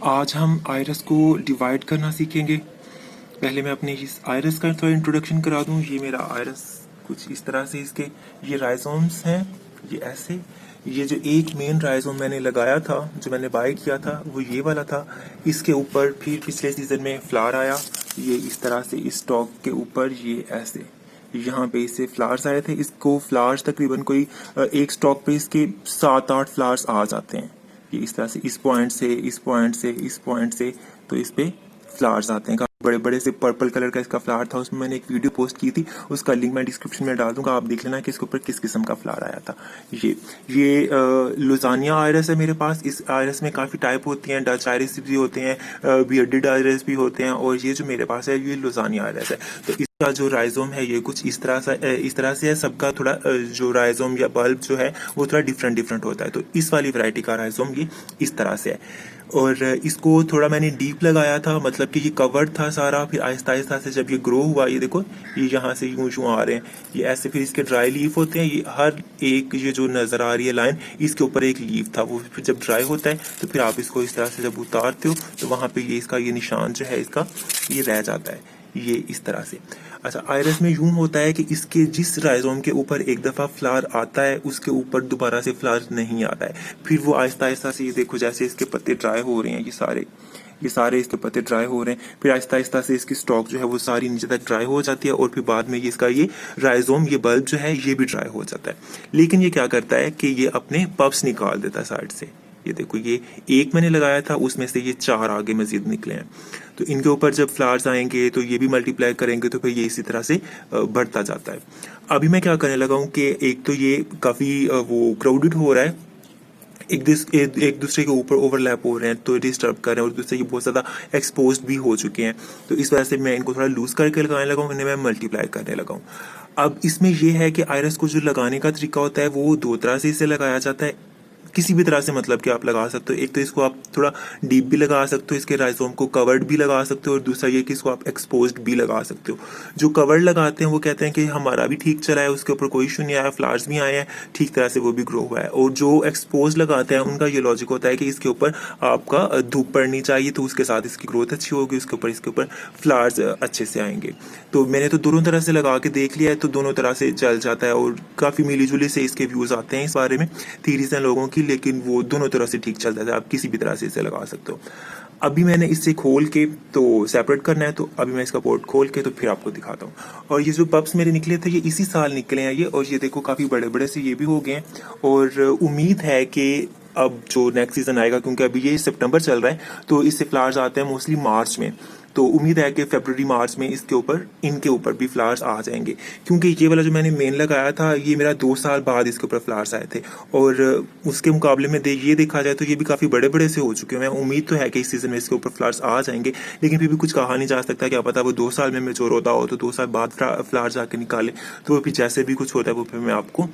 आज हम आयरस को डिवाइड करना सीखेंगे। पहले मैं अपने इस आयरस का थोड़ा इंट्रोडक्शन करा दूं। ये मेरा आयरस कुछ इस तरह से, इसके ये राइजोम्स हैं, ये ऐसे। ये जो एक मेन राइजोम मैंने लगाया था, जो मैंने बाय किया था, वो ये वाला था। इसके ऊपर फिर पिछले सीजन में फ्लावर आया, ये इस तरह से, इस स्टॉक के ऊपर ये ऐसे यहाँ पे इससे फ्लावर्स आए थे। इसको फ्लावर्स तकरीबन कोई एक स्टॉक पे इसके 7-8 फ्लावर्स आ जाते हैं। ये इस तरह से, इस पॉइंट से, इस पॉइंट से, इस पॉइंट से, तो इस पे फ्लावर्स आते हैं। काफी बड़े बड़े से पर्पल कलर का इसका फ्लावर था। उसमें मैंने एक वीडियो पोस्ट की थी, उसका लिंक मैं डिस्क्रिप्शन में डाल दूंगा, आप देख लेना कि इसके ऊपर किस किस्म का फ्लावर आया था। ये लुजानिया आयरस है मेरे पास। इस आयरस में काफ़ी टाइप होती हैं, डच आयरस भी होते हैं, बियर्डेड आयरस भी होते हैं, और ये जो मेरे पास है ये लुजानिया आयरस है। तो इसका जो राइजोम है ये कुछ इस तरह से है। सबका थोड़ा जो राइजोम या बल्ब जो है वो थोड़ा डिफरेंट होता है। तो इस वाली वैरायटी का राइजोम ये इस तरह से है, और इसको थोड़ा मैंने डीप लगाया था, मतलब कि ये कवर्ड था सारा। फिर आहिस्ता आहिस्ता से जब ये ग्रो हुआ, ये देखो ये यहाँ से यूं यूं आ रहे हैं, ये ऐसे। फिर इसके ड्राई लीफ होते हैं, ये हर एक ये जो नजर आ रही है लाइन, इसके ऊपर एक लीफ था। वो फिर जब ड्राई होता है तो फिर आप इसको इस तरह से जब उतारते हो तो वहां पे ये इसका ये निशान जो है इसका ये रह जाता है, ये इस तरह से। अच्छा, आयरस में यूं होता है कि इसके जिस राइजोम के ऊपर एक दफा फ्लावर आता है उसके ऊपर दोबारा से फ्लावर नहीं आता है। फिर वो आहिस्ता आहिस्ता से, ये देखो जैसे इसके पत्ते ड्राई हो रहे हैं, ये सारे इसके पत्ते ड्राई हो रहे हैं। फिर आहिस्ता आहिस्ता से इसकी स्टॉक जो है वो सारी नीचे तक ड्राई हो जाती है, और फिर बाद में ये इसका ये राइजोम, ये बल्ब जो है ये भी ड्राई हो जाता है। लेकिन ये क्या करता है कि ये अपने पप्स निकाल देता है साइड से। ये देखो, ये एक मैंने लगाया था, उसमें से ये 4 आगे मजीद निकले हैं। तो इनके ऊपर जब फ्लावर्स आएंगे तो ये भी मल्टीप्लाई करेंगे, तो फिर ये इसी तरह से बढ़ता जाता है। अभी मैं क्या करने लगा हूँ कि एक तो ये काफ़ी वो क्राउडेड हो रहा है, एक दूसरे के ऊपर ओवरलैप हो रहे हैं तो डिस्टर्ब कर रहे हैं, और दूसरे ये बहुत ज़्यादा एक्सपोज भी हो चुके हैं। तो इस वजह से मैं इनको थोड़ा लूज करके लगाने लगा हूँ, इन्हें मैं मल्टीप्लाई करने लगा हूँ। अब इसमें यह है कि आयरस को जो लगाने का तरीका होता है वो 2 तरह से इसे लगाया जाता है। किसी भी तरह से, मतलब कि आप लगा सकते हो। एक तो इसको आप थोड़ा डीप भी लगा सकते हो, इसके राइजोम को कवर्ड भी लगा सकते हो, और दूसरा ये कि इसको आप एक्सपोज्ड भी लगा सकते हो। जो कवर्ड लगाते हैं वो कहते हैं कि हमारा भी ठीक चला है, उसके ऊपर कोई इशू नहीं आया, फ्लावर्स भी आए हैं, ठीक तरह से वो भी ग्रो हुआ है। और जो एक्सपोज लगाते हैं उनका ये लॉजिक होता है कि इसके ऊपर आपका धूप पड़नी चाहिए, तो उसके साथ इसकी ग्रोथ अच्छी होगी, इसके ऊपर फ्लावर्स अच्छे से आएंगे। तो मैंने तो दोनों तरह से लगा के देख लिया है, तो दोनों तरह से चल जाता है, और काफ़ी मिली जुली से इसके व्यूज़ आते हैं इस बारे में, थीरीज हैं लोगों की, लेकिन वो दोनों तरह से ठीक चलता है। आप किसी भी तरह से इसे लगा सकते हो। अभी मैंने इससे खोल के तो सेपरेट करना है, तो अभी मैं इसका पोर्ट खोल के तो फिर आपको दिखाता हूँ। और ये जो पप्स मेरे निकले थे ये इसी साल निकले हैं ये, और ये देखो काफ़ी बड़े बड़े से ये भी हो गए हैं। और उम्मीद है कि अब जो नेक्स्ट सीजन आएगा, क्योंकि अभी ये सितंबर चल रहा है, तो इससे फ्लावर्स आते हैं मोस्टली मार्च में। तो उम्मीद है कि फरवरी मार्च में इनके ऊपर भी फ्लावर्स आ जाएंगे, क्योंकि ये वाला जो मैंने मेन लगाया था ये मेरा 2 साल बाद इसके ऊपर फ्लावर्स आए थे, और उसके मुकाबले में ये देखा जाए तो ये भी काफ़ी बड़े बड़े से हो चुके हैं। मैं उम्मीद तो है कि इस सीज़न में इसके ऊपर फ्लावर्स आ जाएंगे, लेकिन फिर भी कुछ कहा नहीं जा सकता। क्या पता वो 2 साल में मेच्योर होता हो तो 2 साल बाद फ्लावर्स आके निकाले, तो वो फिर जैसे भी कुछ होता है वो फिर मैं आपको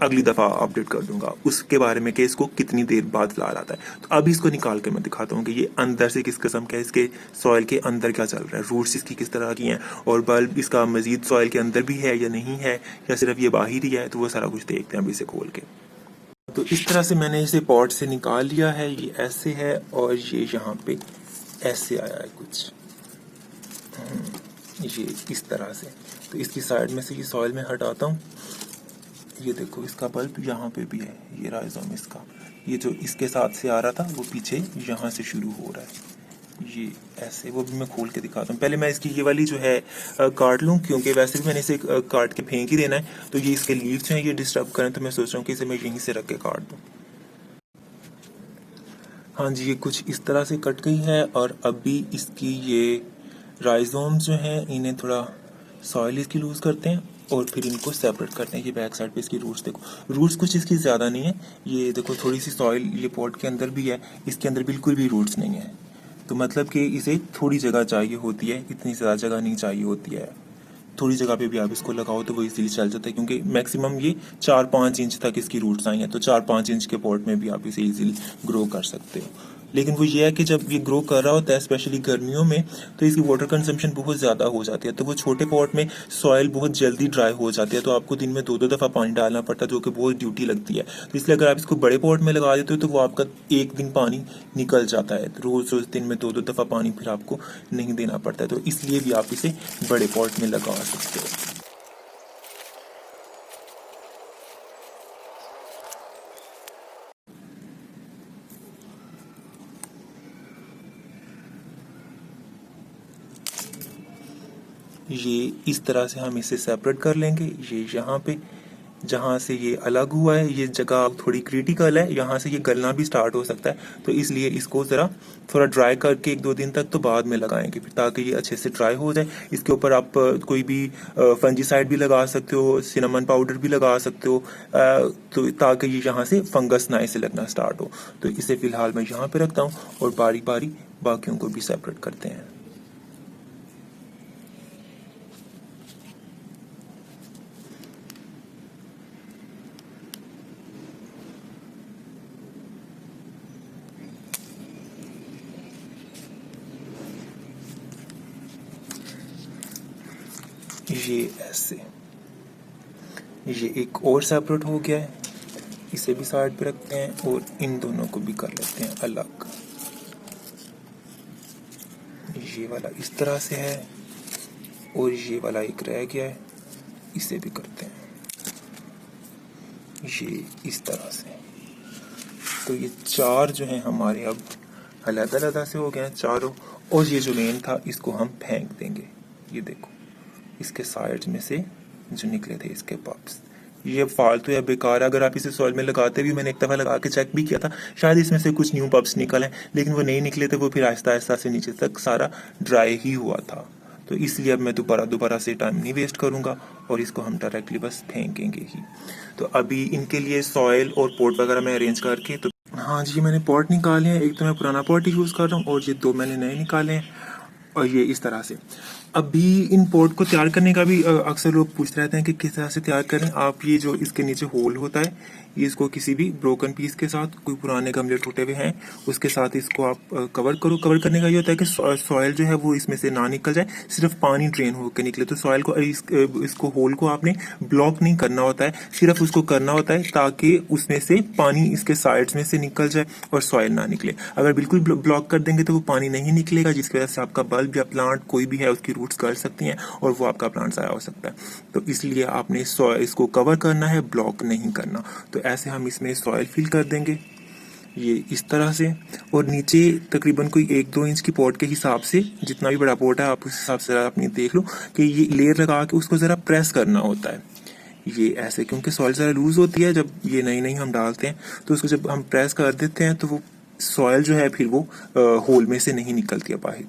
अगली दफ़ा अपडेट कर दूंगा उसके बारे में कि इसको कितनी देर बाद फ्लावर आता है। तो अभी इसको निकाल के मैं दिखाता हूँ कि ये अंदर से किस किस्म का है, इसके सॉइल के अंदर क्या चल रहा है, रूट्स इसकी किस तरह की हैं, और बल्ब इसका मजीद सॉइल के अंदर भी है या नहीं है, या सिर्फ ये बाहर ही है। तो वो सारा कुछ देखते हैं अभी इसे खोल के। तो इस तरह से मैंने इसे पॉट से निकाल लिया है, ये ऐसे है, और ये यहाँ पे ऐसे आया है कुछ, ये इस तरह से। तो इसकी साइड में से ये सॉइल में हटाता हूँ। ये देखो इसका बल्ब यहाँ पे भी है, ये राइजोम इसका, ये जो इसके साथ से आ रहा था वो पीछे यहाँ से शुरू हो रहा है, ये ऐसे। वो भी मैं खोल के दिखाता हूँ। पहले मैं इसकी ये वाली जो है काट लूँ, क्योंकि वैसे भी मैंने इसे काट के फेंक ही देना है, तो ये इसके लीव्स हैं ये डिस्टर्ब करें, तो मैं सोच रहा हूँ कि इसे मैं यहीं से रख के काट दूँ। हाँ जी, ये कुछ इस तरह से कट गई है, और अभी इसकी ये राइजोम्स जो हैं इन्हें थोड़ा सॉइल इसकी लूज करते हैं, और फिर इनको सेपरेट करते हैं। ये बैक साइड पे इसकी रूट्स देखो, रूट्स कुछ इसकी ज़्यादा नहीं है, ये देखो थोड़ी सी सॉइल ये पॉट के अंदर भी है, इसके अंदर बिल्कुल भी रूट्स नहीं है। तो मतलब कि इसे थोड़ी जगह चाहिए होती है, इतनी ज़्यादा जगह नहीं चाहिए होती है। थोड़ी जगह पे भी आप इसको लगाओ तो वो इजीली चल जाता है, क्योंकि मैक्सिमम ये 4-5 इंच तक इसकी रूट्स आई हैं, तो 4-5 इंच के पॉट में भी आप इसे इजीली ग्रो कर सकते हो। लेकिन वो ये है कि जब ये ग्रो कर रहा होता है स्पेशली गर्मियों में, तो इसकी वाटर कंजम्पशन बहुत ज़्यादा हो जाती है, तो वो छोटे पॉट में सॉइल बहुत जल्दी ड्राई हो जाती है, तो आपको दिन में 2-2 दफ़ा पानी डालना पड़ता है, जो कि बहुत ड्यूटी लगती है। तो इसलिए अगर आप इसको बड़े पॉट में लगा देते हो तो वो आपका एक दिन पानी निकल जाता है, रोज़ रोज़ दिन में 2-2 दफ़ा पानी फिर आपको नहीं देना पड़ता है, तो इसलिए भी आप इसे बड़े पॉट में लगा सकते हो। ये इस तरह से हम इसे सेपरेट कर लेंगे। ये यहाँ पे जहाँ से ये अलग हुआ है, ये जगह थोड़ी क्रिटिकल है, यहाँ से ये गलना भी स्टार्ट हो सकता है, तो इसलिए इसको ज़रा थोड़ा ड्राई करके 1-2 दिन तक तो बाद में लगाएंगे फिर, ताकि ये अच्छे से ड्राई हो जाए। इसके ऊपर आप कोई भी फंजीसाइड भी लगा सकते हो, सिनेमन पाउडर भी लगा सकते हो, तो ताकि ये यहाँ से फंगस ना इसे लगना स्टार्ट हो। तो इसे फ़िलहाल मैं यहाँ पे रखता हूँ और बारी बारी बाकियों को भी सेपरेट करते हैं। ये ऐसे, ये एक और सेपरेट हो गया है, इसे भी साइड पे रखते हैं और इन दोनों को भी कर लेते हैं अलग। ये वाला इस तरह से है और ये वाला एक रह गया है, इसे भी करते हैं ये इस तरह से। तो ये 4 जो हैं हमारे अब अलग अलग से हो गए हैं चारों, और ये जो मेन था इसको हम फेंक देंगे। ये देखो इसके साइड में से जो निकले थे इसके पप्स, ये फालतू या बेकार है। अगर आप इसे सॉइल में लगाते भी, मैंने एक दफ़ा लगा के चेक भी किया था, शायद इसमें से कुछ न्यू पप्स निकल हैं, लेकिन वो नहीं निकले थे, वो फिर आहिस्ता आहिस्ता से नीचे तक सारा ड्राई ही हुआ था। तो इसलिए अब मैं दोबारा से टाइम नहीं वेस्ट करूँगा और इसको हम डायरेक्टली बस फेंकेंगे ही। तो अभी इनके लिए सॉइल और पोट वगैरह मैं अरेंज करके, तो हाँ जी मैंने पॉट निकाले हैं, एक तो मैं पुराना पॉट ही यूज़ कर रहा हूँ और ये 2 मैंने नए निकाले हैं, और ये इस तरह से। अभी इन पॉट को तैयार करने का भी अक्सर लोग पूछते रहते हैं कि किस तरह से तैयार करें। आप ये जो इसके नीचे होल होता है, ये इसको किसी भी ब्रोकन पीस के साथ, कोई पुराने गमले टूटे हुए हैं उसके साथ इसको आप कवर करो। कवर करने का ये होता है कि सॉइल जो है वो इसमें से ना निकल जाए, सिर्फ पानी ड्रेन होकर निकले। तो सॉइल को इसको होल को आपने ब्लॉक नहीं करना होता है, सिर्फ उसको करना होता है ताकि उसमें से पानी इसके साइड्स में से निकल जाए और सॉइल ना निकले। अगर बिल्कुल ब्लॉक कर देंगे तो वो पानी नहीं निकलेगा, जिसकी वजह से आपका बल्ब या प्लांट कोई भी है उसकी रूट्स कर सकती हैं और वो आपका प्लांट ज़ाया हो सकता है। तो इसलिए आपने इसको कवर करना है, ब्लॉक नहीं करना। तो ऐसे हम इसमें सॉइल फिल कर देंगे ये इस तरह से, और नीचे तकरीबन कोई 1-2 इंच की पॉट के हिसाब से, जितना भी बड़ा पॉट है आप उस हिसाब से अपनी देख लो कि ये लेयर लगा के उसको ज़रा प्रेस करना होता है ये ऐसे, क्योंकि सॉइल ज़रा लूज़ होती है जब ये नई हम डालते हैं, तो उसको जब हम प्रेस कर देते हैं तो वो सॉइल जो है फिर वो होल में से नहीं निकलती है बाहर।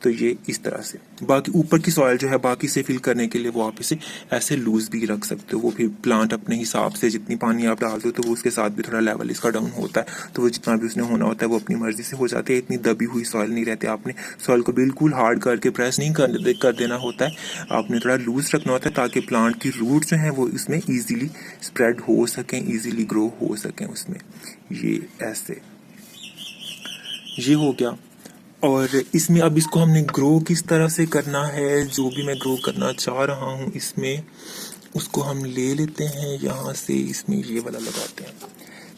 तो ये इस तरह से, बाकी ऊपर की सॉइल जो है बाकी से फिल करने के लिए वो आप इसे ऐसे लूज भी रख सकते हो। वो फिर प्लांट अपने हिसाब से जितनी पानी आप डालते हो तो वो उसके साथ भी थोड़ा लेवल इसका डाउन होता है, तो वो जितना भी उसने होना होता है वो अपनी मर्जी से हो जाती है। इतनी दबी हुई सॉइल नहीं रहती, आपने सॉइल को बिल्कुल हार्ड करके प्रेस नहीं कर देना होता है, आपने थोड़ा लूज रखना होता है ताकि प्लांट की रूट जो है वो इसमें ईजिली स्प्रेड हो सकें, ईजिली ग्रो हो सकें उसमें। ये ऐसे ये हो गया। और इसमें अब इसको हमने ग्रो किस तरह से करना है, जो भी मैं ग्रो करना चाह रहा हूँ इसमें, उसको हम ले लेते हैं यहाँ से, इसमें ये वाला लगाते हैं,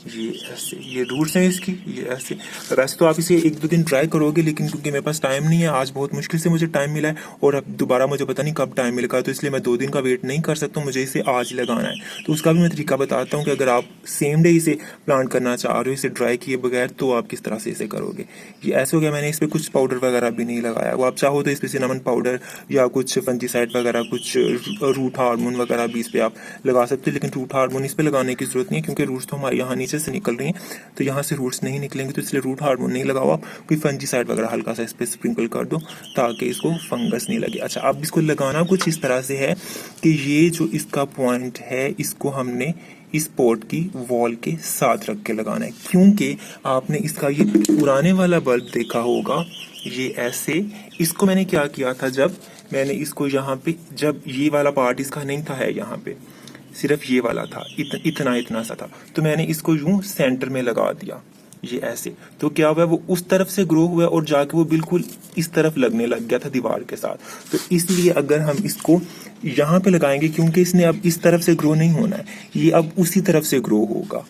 ये ऐसे, ये रूट्स हैं इसकी, ये ऐसे। वैसे तो आप इसे 1-2 दिन ट्राई करोगे, लेकिन क्योंकि मेरे पास टाइम नहीं है, आज बहुत मुश्किल से मुझे टाइम मिला है और अब दोबारा मुझे पता नहीं कब टाइम मिलेगा, तो इसलिए मैं 2 दिन का वेट नहीं कर सकता, मुझे इसे आज ही लगाना है। तो उसका भी मैं तरीका बताता हूँ कि अगर आप सेम डे इसे प्लांट करना चाह रहे हो इसे ड्राई किए बगैर, तो आप किस तरह से इसे करोगे। ये ऐसे हो गया, मैंने इस पर कुछ पाउडर वगैरह भी नहीं लगाया, वो आप चाहो तो इस पर सिनेमन पाउडर या कुछ फंजीसाइड वगैरह, कुछ रूट हार्मोन वगैरह भी इस पर आप लगा सकते हो, लेकिन रूट हार्मोन इस पर लगाने की जरूरत नहीं है क्योंकि रूट्स तो हमारे यहाँ नीचे से निकल रही हैं, तो यहाँ से रूट्स नहीं निकलेंगे, तो इसलिए रूट हार्मोन नहीं लगाओ आप, कोई फंजीसाइड वगैरह हल्का सा इस पर स्प्रिंकल कर दो ताकि इसको फंगस नहीं लगे। अच्छा, अब इसको लगाना कुछ इस तरह से है कि ये जो इसका पॉइंट है इसको हमने इस पॉट की वॉल के साथ रख के लगाना है, क्योंकि आपने इसका ये पुराने वाला बल्ब देखा होगा, ये ऐसे, इसको मैंने क्या किया था, जब मैंने इसको यहाँ पे, जब ये वाला पार्ट इसका नहीं था है यहाँ पे, सिर्फ ये वाला था, इतना सा था, तो मैंने इसको यूं सेंटर में लगा दिया, ये ऐसे। तो क्या हुआ, वो उस तरफ से ग्रो हुआ और जाके वो बिल्कुल इस तरफ लगने लग गया था दीवार के साथ। तो इसलिए अगर हम इसको यहाँ पे लगाएंगे, क्योंकि इसने अब इस तरफ से ग्रो नहीं होना है, ये अब उसी तरफ से ग्रो होगा,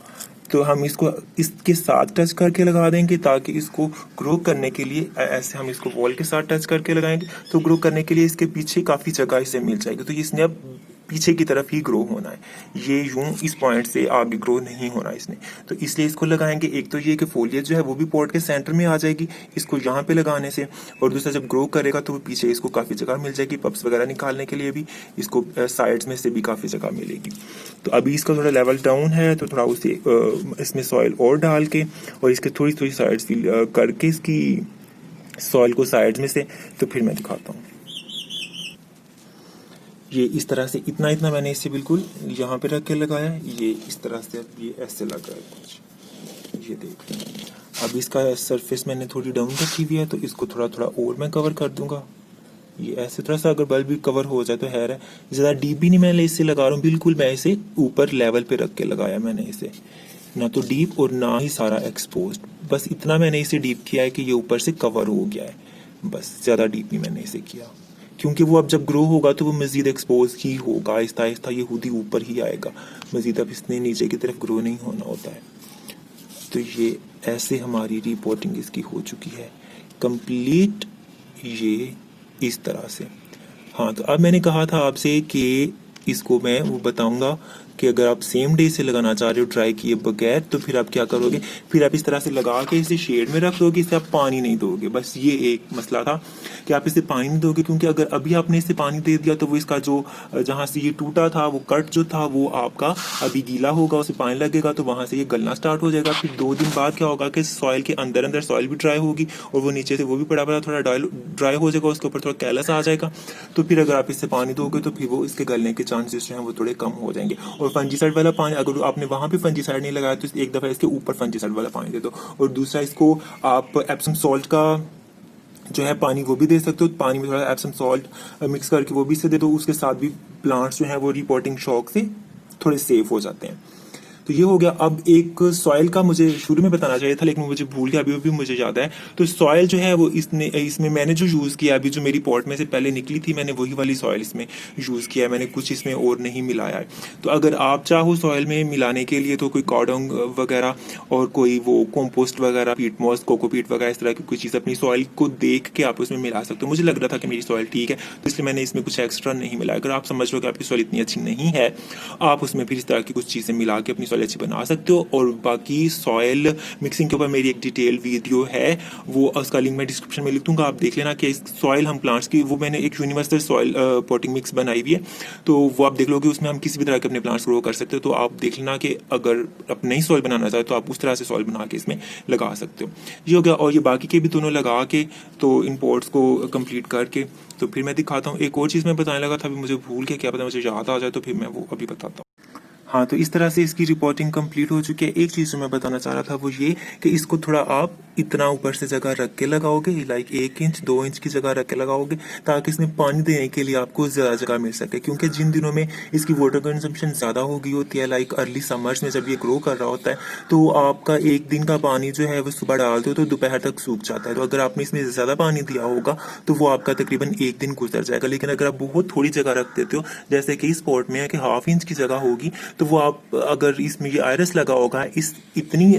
तो हम इसको इसके साथ टच करके लगा देंगे, ताकि इसको ग्रो करने के लिए ऐसे हम इसको वॉल के साथ टच करके लगाएंगे तो ग्रो करने के लिए इसके पीछे काफ़ी जगह इसे मिल जाएगी। तो इसने अब पीछे की तरफ ही ग्रो होना है, ये यूं इस पॉइंट से आगे ग्रो नहीं होना इसने। तो इसलिए इसको लगाएंगे। एक तो ये कि फोलियज जो है वो भी पॉट के सेंटर में आ जाएगी इसको यहाँ पे लगाने से, और दूसरा जब ग्रो करेगा तो वो पीछे इसको काफ़ी जगह मिल जाएगी, पप्स वगैरह निकालने के लिए भी इसको साइड्स में से भी काफ़ी जगह मिलेगी। तो अभी इसका थोड़ा लेवल डाउन है, तो थोड़ा उसे इसमें सॉइल और डाल के और इसके थोड़ी थोड़ी साइड्स फिल करके इसकी सॉइल को साइड्स में से, तो फिर मैं दिखाता हूँ। ये इस तरह से इतना इतना मैंने इसे बिल्कुल यहाँ पे रख के लगाया, ये इस तरह से अब ये ऐसे लगा है कुछ, ये देख रहे हैं। अब इसका सरफेस मैंने थोड़ी डाउन रखी हुई है, तो इसको थोड़ा थोड़ा और मैं कवर कर दूंगा। ये ऐसे थोड़ा सा अगर बल्ब भी कवर हो जाए तो है। ज़्यादा डीप भी नहीं मैं इससे लगा रहा हूँ, बिल्कुल मैं इसे ऊपर लेवल पे रख के लगाया मैंने इसे, ना तो डीप और ना ही सारा एक्सपोज, बस इतना मैंने इसे डीप किया है कि ये ऊपर से कवर हो गया है, बस ज़्यादा डीप नहीं मैंने इसे किया, क्योंकि वो अब जब ग्रो होगा तो वो मज़ीद एक्सपोज ही होगा, आहिस्ता आहिस्ता ये खुद ही ऊपर ही आएगा, मज़ीद अब इसने नीचे की तरफ ग्रो नहीं होना होता है। तो ये ऐसे हमारी रिपोर्टिंग इसकी हो चुकी है कंप्लीट, ये इस तरह से। हाँ, तो अब मैंने कहा था आपसे कि इसको मैं वो बताऊंगा कि अगर आप सेम डे से लगाना चाह रहे हो ड्राई किए बगैर, तो फिर आप क्या करोगे, फिर आप इस तरह से लगा के इसे शेड में रख दोगे, इसे आप पानी नहीं दोगे। बस ये एक मसला था कि आप इसे पानी नहीं दोगे, क्योंकि अगर अभी आपने इसे पानी दे दिया तो वो इसका जो जहाँ से ये टूटा था वो कट जो था वो आपका अभी गीला होगा, उसे पानी लगेगा तो वहाँ से ये गलना स्टार्ट हो जाएगा। फिर 2 दिन बाद क्या होगा कि सॉइल के अंदर अंदर सॉइल भी ड्राई होगी और वो नीचे से वो भी पड़ा पड़ा थोड़ा ड्राई हो जाएगा, उसके ऊपर थोड़ा कैलस आ जाएगा। तो फिर अगर आप इससे पानी दोगे तो फिर वो इसके गलने के चांसेस जो हैं वो थोड़े कम हो जाएंगे। और फंजीसाइड वाला पानी अगर आपने वहाँ पे फंजीसाइड नहीं लगाया तो एक दफ़ा इसके ऊपर फंजीसाइड वाला पानी दे दो। और दूसरा, इसको आप एप्सम सॉल्ट का जो है पानी वो भी दे सकते हो, पानी में थोड़ा एप्सम सॉल्ट मिक्स करके वो भी इसे दे दो, उसके साथ भी प्लांट्स जो हैं वो रिपोर्टिंग शॉक से थोड़े सेफ हो जाते हैं। तो ये हो गया। अब एक सॉइल का मुझे शुरू में बताना चाहिए था लेकिन मुझे भूल गया, अभी भी मुझे याद है। तो सॉइल जो है वो इसमें मैंने जो यूज़ किया, अभी जो मेरी पॉट में से पहले निकली थी मैंने वही वाली सॉइल इसमें यूज़ किया है, मैंने कुछ इसमें और नहीं मिलाया है। तो अगर आप चाहो सॉइल में मिलाने के लिए तो कोई कॉडोंग वगैरह और कोई वो कॉम्पोस्ट वगैरह, पीट मॉस, कोकोपीट वगैरह, इस तरह की कोई चीज़ अपनी सॉइल को देख के आप उसमें मिला सकते हो। मुझे लग रहा था कि मेरी सॉइल ठीक है तो इसलिए मैंने इसमें कुछ एक्स्ट्रा नहीं मिलाया। अगर आप समझ लो कि आपकी सॉइल इतनी अच्छी नहीं है, आप उसमें फिर इस तरह की कुछ चीज़ें मिला के अपनी सॉइल अच्छी बना सकते हो। और बाकी सॉइल मिक्सिंग के ऊपर मेरी एक डिटेल वीडियो है, वो उसका लिंक मैं डिस्क्रिप्शन में लिख दूंगा, आप देख लेना। कि सॉइल हम प्लांट्स की वो मैंने एक यूनिवर्सल सॉइल पॉटिंग मिक्स बनाई हुई है, तो वो आप देख लोगे, उसमें हम किसी भी तरह के अपने प्लांट्स ग्रो कर सकते हो। तो आप देख लेना कि अगर आप नई सॉइल बनाना चाहे तो आप उस तरह से सॉइल बना के इसमें लगा सकते हो। ये हो गया। और ये बाकी के भी दोनों लगा के तो इन पॉट्स को कंप्लीट करके तो फिर मैं दिखाता हूँ। एक और चीज़ मैं बताने लगा था, अभी मुझे भूल के, क्या पता मुझे याद आ जाए तो फिर मैं वो अभी बताता हूँ। हाँ, तो इस तरह से इसकी रिपोर्टिंग कंप्लीट हो चुकी है। एक चीज़ जो मैं बताना चाह रहा था वो ये कि इसको थोड़ा आप इतना ऊपर से जगह रख के लगाओगे, लाइक 1 इंच 2 इंच की जगह रख के लगाओगे, ताकि इसमें पानी देने के लिए आपको ज़्यादा जगह मिल सके। क्योंकि जिन दिनों में इसकी वाटर कंजम्पशन ज़्यादा हो गई होती है, लाइक अर्ली समर्स में जब ये ग्रो कर रहा होता है, तो आपका एक दिन का पानी जो है वो सुबह डालते हो तो दोपहर तक सूख जाता है। तो अगर आपने इसमें ज़्यादा पानी दिया होगा तो वो आपका तकरीबन 1 दिन गुजर जाएगा। लेकिन अगर आप बहुत थोड़ी जगह रख देते हो, जैसे कि इस पॉट में है कि 1/2 इंच की जगह होगी, तो वो आप अगर इसमें ये आयरस लगा होगा इस इतनी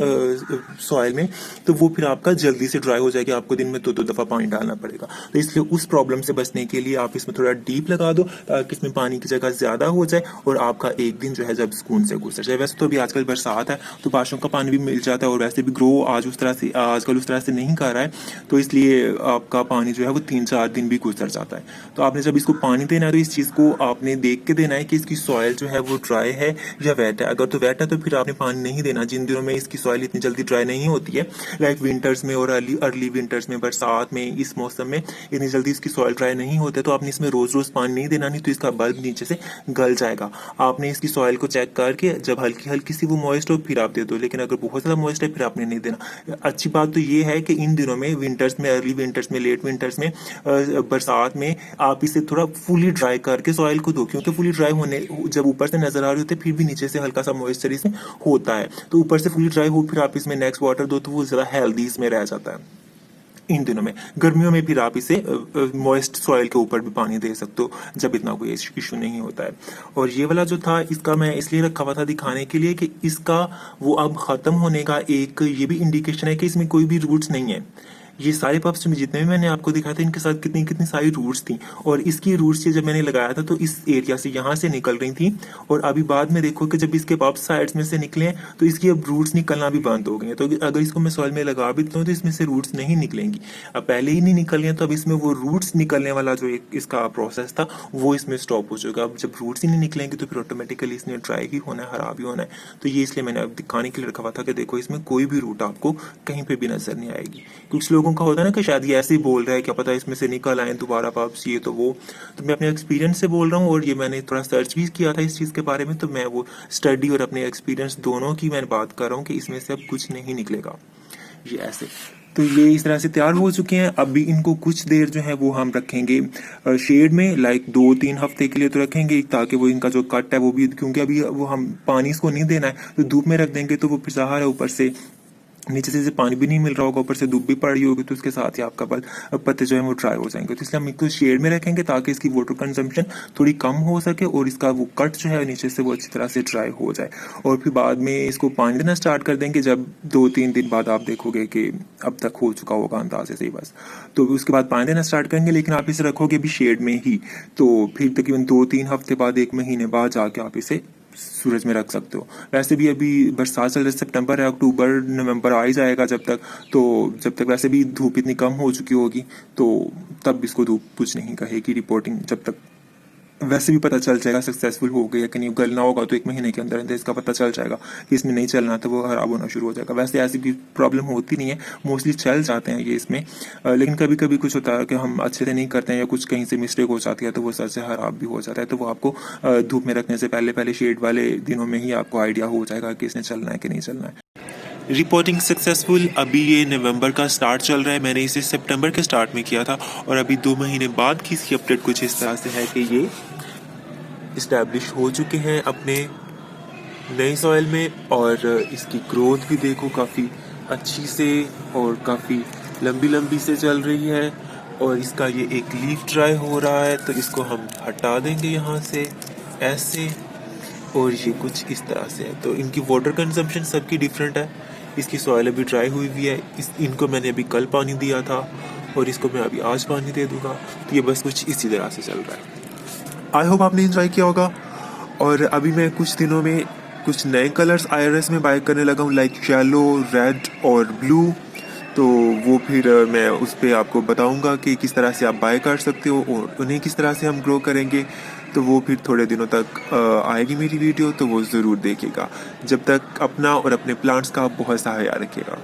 सॉइल में, तो वो फिर आपका जल्दी से ड्राई हो जाएगी, आपको दिन में 2-2 दफ़ा पानी डालना पड़ेगा। तो इसलिए उस प्रॉब्लम से बचने के लिए आप इसमें थोड़ा डीप लगा दो, ताकि इसमें पानी की जगह ज़्यादा हो जाए और आपका एक दिन जो है जब सुकून से गुजर जाए। वैसे तो अभी आजकल बरसात है तो बारिशों का पानी भी मिल जाता है, और वैसे भी ग्रो आजकल उस तरह से नहीं कर रहा है, तो इसलिए आपका पानी जो है वो 3-4 दिन भी गुजर जाता है। तो आपने जब इसको पानी देना है तो इस चीज़ को आपने देख के देना है कि इसकी सॉइल जो है वो ड्राई है या वेट है। अगर तो वेट है तो फिर आपने पानी नहीं देना। जिन दिनों में इसकी सॉइल इतनी जल्दी ड्राई नहीं होती है, लाइक विंटर्स में और अर्ली विंटर्स में, बरसात में, इस मौसम में इतनी जल्दी इसकी सॉइल ड्राई नहीं होती, तो आपने इसमें रोज़ रोज़ पानी नहीं देना, नहीं तो इसका बल्ब नीचे से गल जाएगा। आपने इसकी सॉइल को चेक करके जब हल्की हल्की सी वो मॉइस्ट हो फिर आप दे दो, लेकिन अगर बहुत ज़्यादा मॉइस्ट है फिर आपने नहीं देना। अच्छी बात तो ये है कि इन दिनों में विंटर्स में, अर्ली विंटर्स में, लेट विंटर्स में, बरसात में आप इसे थोड़ा फुली ड्राई करके सॉइल को दो, क्योंकि फुली ड्राई होने जब ऊपर से नजर आ रही होती है फिर भी नीचे से हल्का सा मॉइस्चर इसमें होता है। तो ऊपर से फुली ड्राई हो फिर आप इसमें नेक्स्ट वाटर दो तो वो ज़्यादा हेल्दी इसमें रह जाता है इन दिनों में। गर्मियों में फिर आप इसे मॉइस्ट सॉइल के ऊपर भी पानी दे सकते हो जब इतना कोई इशू नहीं होता है। और ये वाला जो था इसका मैं इसलिए रखा हुआ था दिखाने के लिए कि इसका वो अब ख़त्म होने का एक ये भी इंडिकेशन है कि इसमें कोई भी रूट्स नहीं है। ये सारे पप्स जितने भी मैंने आपको दिखाया था इनके साथ कितनी कितनी सारी रूट्स थी और इसकी रूट्स जब मैंने लगाया था तो इस एरिया से यहाँ से निकल रही थी और अभी बाद में देखो कि जब इसके पप्स साइड्स में से निकले हैं तो इसकी अब रूट्स निकलना भी बंद हो गई हैं। तो अगर इसको मैं सॉइल में लगा भी देता हूँ तो इसमें से रूट्स नहीं निकलेंगी। अब पहले ही नहीं निकल हैं तो अब इसमें वो रूट्स निकलने वाला जो एक इसका प्रोसेस था वो इसमें स्टॉप हो चुका। अब जब रूट्स ही नहीं निकलेंगे तो फिर ऑटोमेटिकली इसने ड्राई ही होना है, खराब ही होना है। तो ये इसलिए मैंने अब दिखाने के लिए रखा हुआ था कि देखो इसमें कोई भी रूट आपको कहीं पे भी नजर नहीं आएगी। कुछ लोगों का होता है ना कि शायद ये ऐसे ही बोल रहा है, क्या पता इसमें से निकल आए दोबारा पप्स ये तो वो। तो मैं अपने एक्सपीरियंस से बोल रहा हूँ और ये मैंने थोड़ा सर्च भी किया था इस चीज़ के बारे में, तो मैं वो स्टडी और अपने एक्सपीरियंस दोनों की मैं बात कर रहा हूँ कि इसमें से अब कुछ नहीं निकलेगा ये ऐसे। तो ये इस तरह से तैयार हो चुके हैं। अभी इनको कुछ देर जो है वो हम रखेंगे शेड में, लाइक 2-3 हफ्ते के लिए तो रखेंगे ताकि वो इनका जो कट है वो भी, क्योंकि अभी वो हम पानी इसको नहीं देना है तो धूप में रख देंगे तो वो फिर ज़ाहिर है ऊपर से नीचे से पानी भी नहीं मिल रहा होगा, ऊपर से धूप भी पड़ रही होगी तो उसके साथ ही आपका पत्ते जो है वो ड्राई हो जाएंगे। तो इसलिए हम इसको शेड में रखेंगे ताकि इसकी वाटर कंजम्पशन थोड़ी कम हो सके और इसका वो कट जो है नीचे से वो अच्छी तरह से ड्राई हो जाए। और फिर बाद में इसको पानी देना स्टार्ट कर देंगे जब 2-3 दिन बाद आप देखोगे कि अब तक हो चुका होगा अंदाजे से ही बस, तो उसके बाद पानी देना स्टार्ट करेंगे। लेकिन आप इसे रखोगे भी शेड में ही, तो फिर तकरीबन 2-3 हफ्ते बाद 1 महीने बाद जाके आप इसे सूरज में रख सकते हो। वैसे भी अभी बरसात चल रही, सितंबर है, अक्टूबर नवंबर आ ही जाएगा जब तक वैसे भी धूप इतनी कम हो चुकी होगी तो तब इसको धूप कुछ नहीं कहेगी। रिपोर्टिंग जब तक वैसे भी पता चल जाएगा सक्सेसफुल हो गया कि नहीं, गलना होगा तो 1 महीने के अंदर अंदर इसका पता चल जाएगा कि इसमें नहीं चलना तो वो खराब होना शुरू हो जाएगा। वैसे ऐसी भी प्रॉब्लम होती नहीं है, मोस्टली चल जाते हैं ये इसमें। लेकिन कभी कभी कुछ होता है कि हम अच्छे से नहीं करते हैं या कुछ कहीं से मिस्टेक हो जाती है तो वो सर से खराब भी हो जाता है। तो वो आपको धूप में रखने से पहले शेड वाले दिनों में ही आपको आइडिया हो जाएगा कि इसने चलना है कि नहीं चलना है। रिपोर्टिंग सक्सेसफुल अभी ये नवंबर का स्टार्ट चल रहा है, मैंने इसे सितंबर के स्टार्ट में किया था और अभी 2 महीने बाद की इसकी अपडेट कुछ इस तरह से है कि ये इस्टेब्लिश हो चुके हैं अपने नई सॉइल में और इसकी ग्रोथ भी देखो काफ़ी अच्छी से और काफ़ी लंबी लंबी से चल रही है। और इसका ये एक लीफ ड्राई हो रहा है तो इसको हम हटा देंगे यहाँ से ऐसे, और ये कुछ इस तरह से है। तो इनकी वाटर कंजम्पशन सबकी डिफरेंट है। इसकी सॉइल अभी ड्राई हुई हुई है, इनको मैंने अभी कल पानी दिया था और इसको मैं अभी आज पानी दे दूंगा। तो ये बस कुछ इसी तरह से चल रहा है। आई होप आपने इंजॉय किया होगा। और अभी मैं कुछ दिनों में कुछ नए कलर्स IRS में बाय करने लगा हूँ, लाइक येलो, रेड और ब्लू। तो वो फिर मैं उस पर आपको बताऊंगा कि किस तरह से आप बाय कर सकते हो और उन्हें किस तरह से हम ग्रो करेंगे। तो वो फिर थोड़े दिनों तक आएगी मेरी वीडियो, तो वो ज़रूर देखिएगा। जब तक अपना और अपने प्लांट्स का बहुत सा ख्याल रखिएगा।